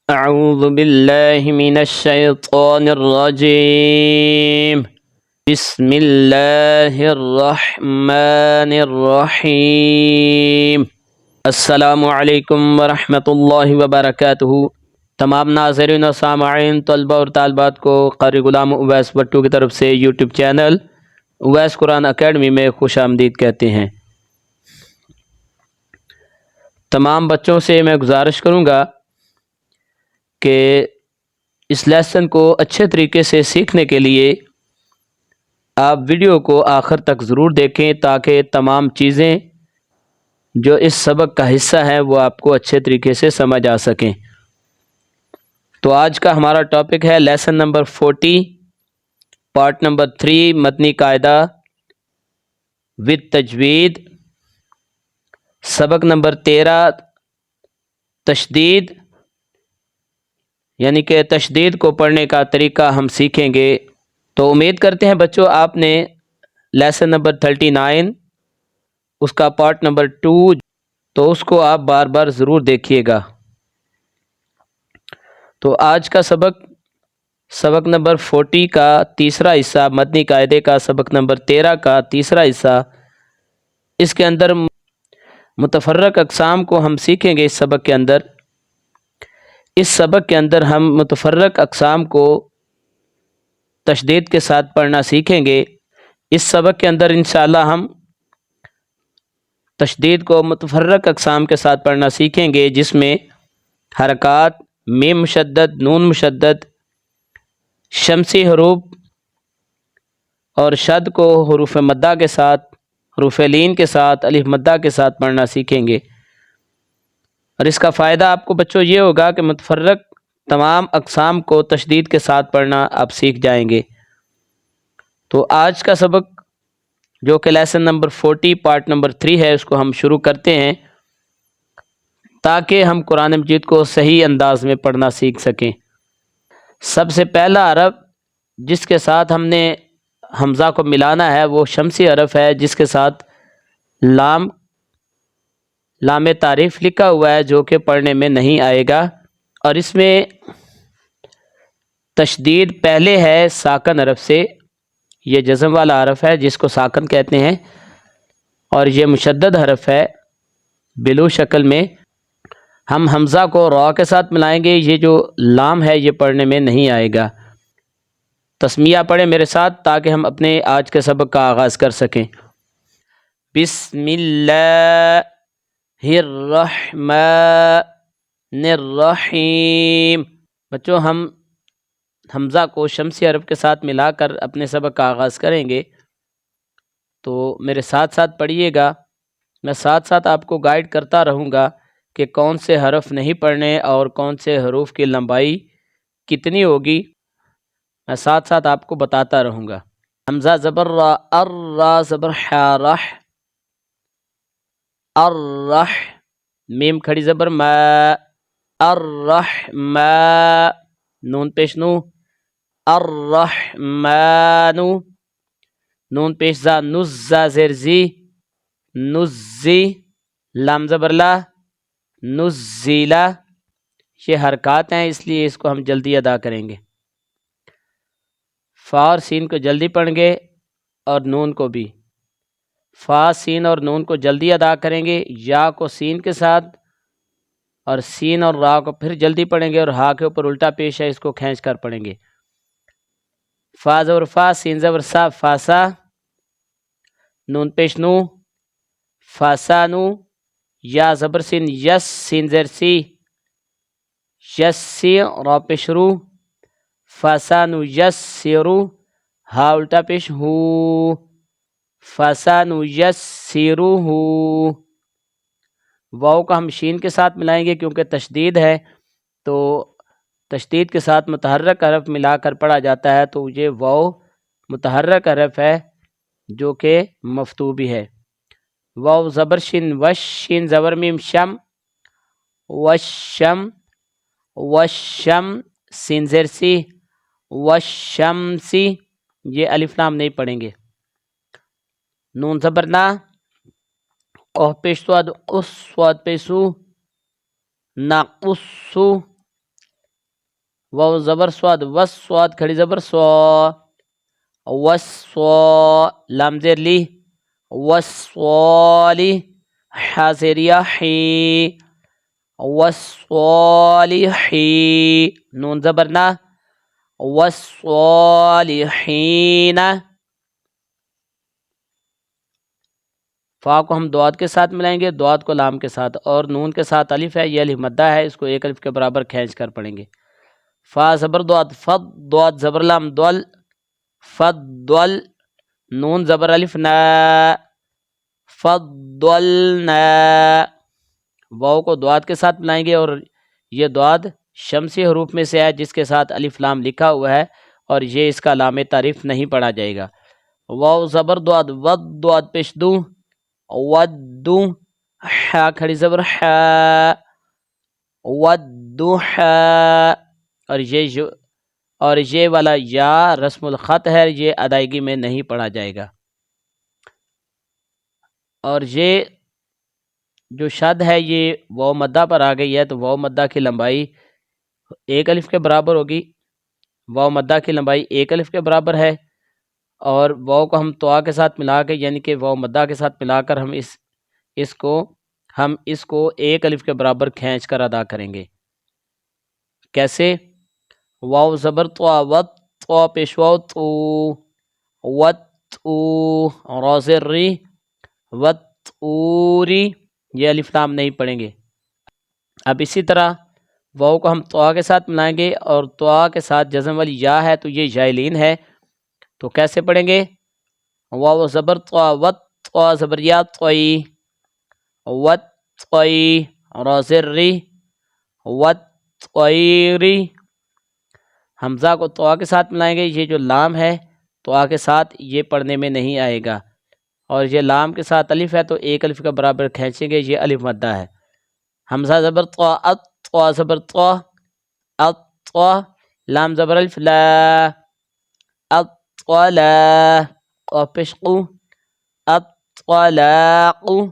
أعوذ بالله من الشيطان الرجيم. بسم الله الرحمن الرحیم. السلام علیکم ورحمۃ اللہ وبرکاتہ. تمام ناظرین و سامعین، طلبہ اور طالبات کو قاری غلام اویس بٹو کی طرف سے یوٹیوب چینل اویس قرآن اکیڈمی میں خوش آمدید کہتے ہیں. تمام بچوں سے میں گزارش کروں گا کہ اس لیسن کو اچھے طریقے سے سیکھنے کے لیے آپ ویڈیو کو آخر تک ضرور دیکھیں تاکہ تمام چیزیں جو اس سبق کا حصہ ہیں وہ آپ کو اچھے طریقے سے سمجھ آ سکیں. تو آج کا ہمارا ٹاپک ہے لیسن نمبر 40 پارٹ نمبر 3 متنی قاعدہ وتھ تجوید. سبق نمبر 13 تشدید، یعنی کہ تشدید کو پڑھنے کا طریقہ ہم سیکھیں گے. تو امید کرتے ہیں بچوں آپ نے لیسن نمبر 39 اس کا پارٹ نمبر 2 تو اس کو آپ بار بار ضرور دیکھیے گا. تو آج کا سبق نمبر 40 کا تیسرا حصہ، متنی قاعدے کا سبق نمبر 13 کا تیسرا حصہ، اس کے اندر متفرق اقسام کو ہم سیکھیں گے. اس سبق کے اندر ہم متفرق اقسام کو تشدید کے ساتھ پڑھنا سیکھیں گے. اس سبق کے اندر انشاءاللہ ہم تشدید کو متفرق اقسام کے ساتھ پڑھنا سیکھیں گے، جس میں حرکات، میم مشدد، نون مشدد، شمسی حروف اور شد کو حروف مدہ کے ساتھ، حروف لین کے ساتھ، الف مدہ کے ساتھ پڑھنا سیکھیں گے. اور اس کا فائدہ آپ کو بچوں یہ ہوگا کہ متفرق تمام اقسام کو تشدید کے ساتھ پڑھنا آپ سیکھ جائیں گے. تو آج کا سبق جو کہ لیسن نمبر 40 پارٹ نمبر 3 ہے، اس کو ہم شروع کرتے ہیں تاکہ ہم قرآن مجید کو صحیح انداز میں پڑھنا سیکھ سکیں. سب سے پہلا حرف جس کے ساتھ ہم نے حمزہ کو ملانا ہے وہ شمسی حرف ہے، جس کے ساتھ لام تعریف لکھا ہوا ہے، جو کہ پڑھنے میں نہیں آئے گا. اور اس میں تشدید پہلے ہے ساکن حرف سے، یہ جزم والا حرف ہے جس کو ساکن کہتے ہیں، اور یہ مشدد حرف ہے بلو شکل میں. ہم حمزہ کو را کے ساتھ ملائیں گے، یہ جو لام ہے یہ پڑھنے میں نہیں آئے گا. تسمیہ پڑھیں میرے ساتھ تاکہ ہم اپنے آج کے سبق کا آغاز کر سکیں. بسم اللہ الرحمن الرحیم. بچوں ہم حمزہ کو شمسی حرف کے ساتھ ملا کر اپنے سبق کا آغاز کریں گے، تو میرے ساتھ ساتھ پڑھیے گا. میں ساتھ ساتھ آپ کو گائیڈ کرتا رہوں گا کہ کون سے حرف نہیں پڑھنے اور کون سے حروف کی لمبائی کتنی ہوگی، میں ساتھ ساتھ آپ کو بتاتا رہوں گا. حمزہ زبر را، را زبر حا رح، الرح. میم کھڑی زبر ما، الرحمن. نون پیش نو، الرحمن. نون پیش زا، نزا زیر زی، نزی. لام زبر لا، نزیلا. یہ حرکات ہیں اس لیے اس کو ہم جلدی ادا کریں گے. فا اور سین کو جلدی پڑھیں گے اور نون کو بھی. فا، سین اور نون کو جلدی ادا کریں گے، یا کو سین کے ساتھ اور سین اور را کو پھر جلدی پڑھیں گے، اور ہا کے اوپر الٹا پیش ہے اس کو کھینچ کر پڑھیں گے. فا زبر فا، سین زبر سا، فاسا. نون پیش نو، فاسانو. یا زبر سین یس، سین زیر سی، یس سی. را پیش رو، فاسانو یس سیرو. ہا الٹا پیش ہو، فاسانو یس سیرو ہو. واو کا ہم شین کے ساتھ ملائیں گے کیونکہ تشدید ہے، تو تشدید کے ساتھ متحرک حرف ملا کر پڑھا جاتا ہے، تو یہ واو متحرک حرف ہے جو کہ مفتوح بھی ہے. واو زبر شین وش، شین زبر میم شم، وشم. وشم، سین زیر سی، وشمسی. یہ الف لام نہیں پڑھیں گے. نون زبر نا، اوہ پیش سواد، اس سواد پیسو، ناقصو. واو زبر سواد وس سواد کھڑی زبر سو وس سو لام زیر لی والصالح حازریا حی والصالحی نون زبرنا والصالحین فا کو ہم دواد کے ساتھ ملائیں گے دواد کو لام کے ساتھ اور نون کے ساتھ الف ہے یہ الف مدہ ہے اس کو ایک الف کے برابر کھینچ کر پڑھیں گے فا زبر دواد فد دواد زبر لام دول فد دول نون زبر الف نا فضلنا واو کو دواد کے ساتھ ملائیں گے اور یہ دواد شمسی حروف میں سے ہے جس کے ساتھ الف لام لکھا ہوا ہے اور یہ اس کا لام تعریف نہیں پڑھا جائے گا واو زبر دواد ود دواد پیش دو ودو حا کھڑی زبر حا ودو حا اور یہ والا یا رسم الخط ہے یہ ادائیگی میں نہیں پڑھا جائے گا اور یہ جو شد ہے یہ واو مدہ پر آ گئی ہے تو واو مدہ کی لمبائی ایک الف کے برابر ہوگی واو مدہ کی لمبائی ایک الف کے برابر ہے اور واو کو ہم توا کے ساتھ ملا کے یعنی کہ واو مدہ کے ساتھ ملا کر ہم اس کو ایک الف کے برابر کھینچ کر ادا کریں گے کیسے واو زبر توا وت توا پیش واو تو وت او روزر ری وت اوری یہ الف لام نہیں پڑھیں گے اب اسی طرح واو کو ہم توا کے ساتھ ملائیں گے اور توا کے ساتھ جزم والی یا ہے تو یہ جائلین ہے تو کیسے پڑھیں گے واو زبر توا وت توا زبر یا توئی وت توئی روزر ری وت تویری حمزہ کو توا کے ساتھ ملائیں گے یہ جو لام ہے توا کے ساتھ یہ پڑھنے میں نہیں آئے گا اور یہ لام کے ساتھ الف ہے تو ایک الف کا برابر کھینچیں گے یہ الف مدہ ہے حمزہ زبر توا ات توا زبر توا ات توا لام زبر الف لا ات لا پیش قو ات لاقو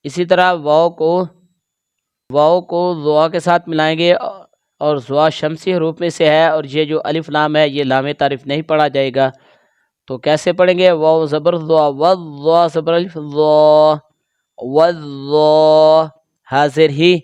اسی طرح واو کو ضوا کے ساتھ ملائیں گے اور ضوا شمسی حروف میں سے ہے اور یہ جو الف لام ہے یہ لام تعریف نہیں پڑھا جائے گا تو کیسے پڑھیں گے واو زبر ضوا وضوا زبر الف ضا وضا حاضر ہی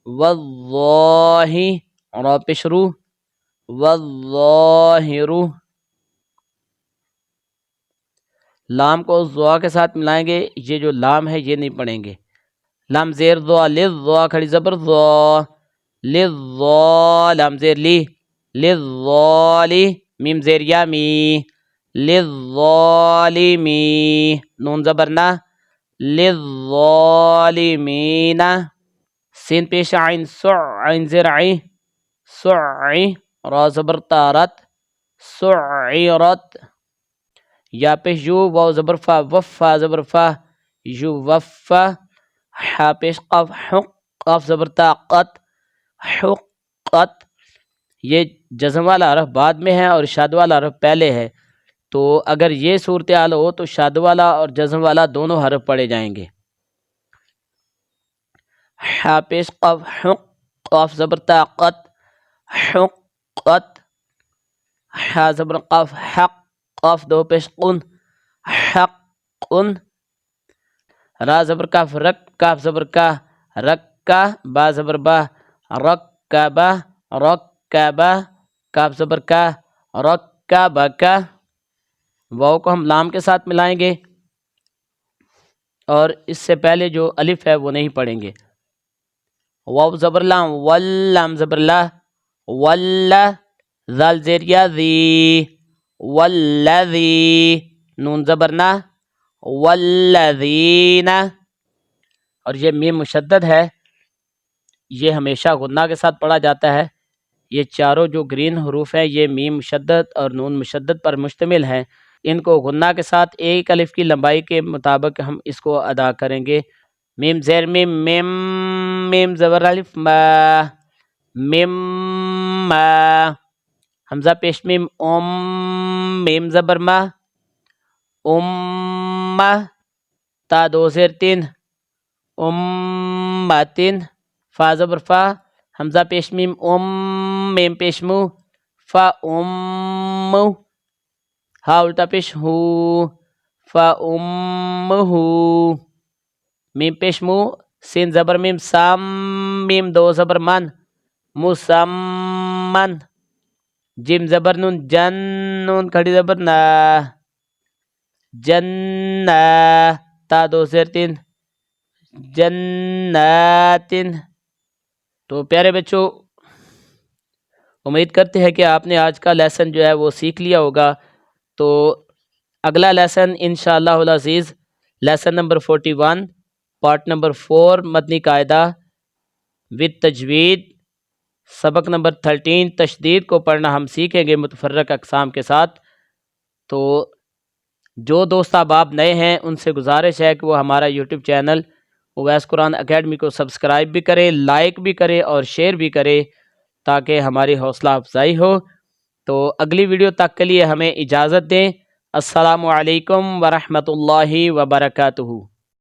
واللہ را پیش رو والظاہر لام کو ضوا کے ساتھ ملائیں گے یہ جو لام ہے یہ نہیں پڑھیں گے لام زیر ضوا لضوا کھڑی زبر ضا لضا لام زیر لی للظالی میم زیر یا می للظالمی نون زبر نا للظالمین سین پیش عین سع عین زیر عی سعی را زبر تارت سعیرت یا پیش یو واو زبر فا وفا زبر فا یو وفا حا پیش قف حق قف زبر طاقت حقت یہ جزم والا حرف بعد میں ہے اور شاد والا حرف پہلے ہے تو اگر یہ صورتحال ہو تو شاد والا اور جزم والا دونوں حرف پڑھے جائیں گے حا پیش قف حق قف زبر طاقت حقت حا زبر قف حق قف دو پیش قن حق قن را زبر کاف رک کاف زبر کا رکا با زبر با رکبا رکبا کاف زبر کا رکبا کا واو کو ہم لام کے ساتھ ملائیں گے اور اس سے پہلے جو الف ہے وہ نہیں پڑھیں گے واو زبر لام واللام زبر لا ولا ذال زیر یا ذی والذی نون زبر نا والذین اور یہ میم مشدد ہے یہ ہمیشہ غنہ کے ساتھ پڑھا جاتا ہے یہ چاروں جو گرین حروف ہیں یہ میم مشدد اور نون مشدد پر مشتمل ہیں ان کو غنہ کے ساتھ ایک الف کی لمبائی کے مطابق ہم اس کو ادا کریں گے میم زیر میم میم میم زبر الف ما میم ما حمزہ پیش میم میم زبر ما تا دو زیر تین امتن فا زبر فا حمزہ پیش میم میم پیش مو فا ہا الٹا پیش ہو فا میم پیش مو سین زبر میم سام میم دو زبر من مسمن جیم زبر نون جن نون کھڑی زبر نا جن تا دو زیر تین جناتن۔ تو پیارے بچوں امید کرتے ہیں کہ آپ نے آج کا لیسن جو ہے وہ سیکھ لیا ہوگا۔ تو اگلا لیسن انشاءاللہ العزیز لیسن نمبر 41 پارٹ نمبر 4 مدنی قاعدہ وت تجوید سبق نمبر 13 تشدید کو پڑھنا ہم سیکھیں گے متفرق اقسام کے ساتھ۔ تو جو دوست احباب نئے ہیں ان سے گزارش ہے کہ وہ ہمارا یوٹیوب چینل اویس قرآن اکیڈمی کو سبسکرائب بھی کرے، لائک بھی کرے اور شیئر بھی کرے تاکہ ہماری حوصلہ افزائی ہو۔ تو اگلی ویڈیو تک کے لیے ہمیں اجازت دیں۔ السلام علیکم ورحمۃ اللہ وبرکاتہ۔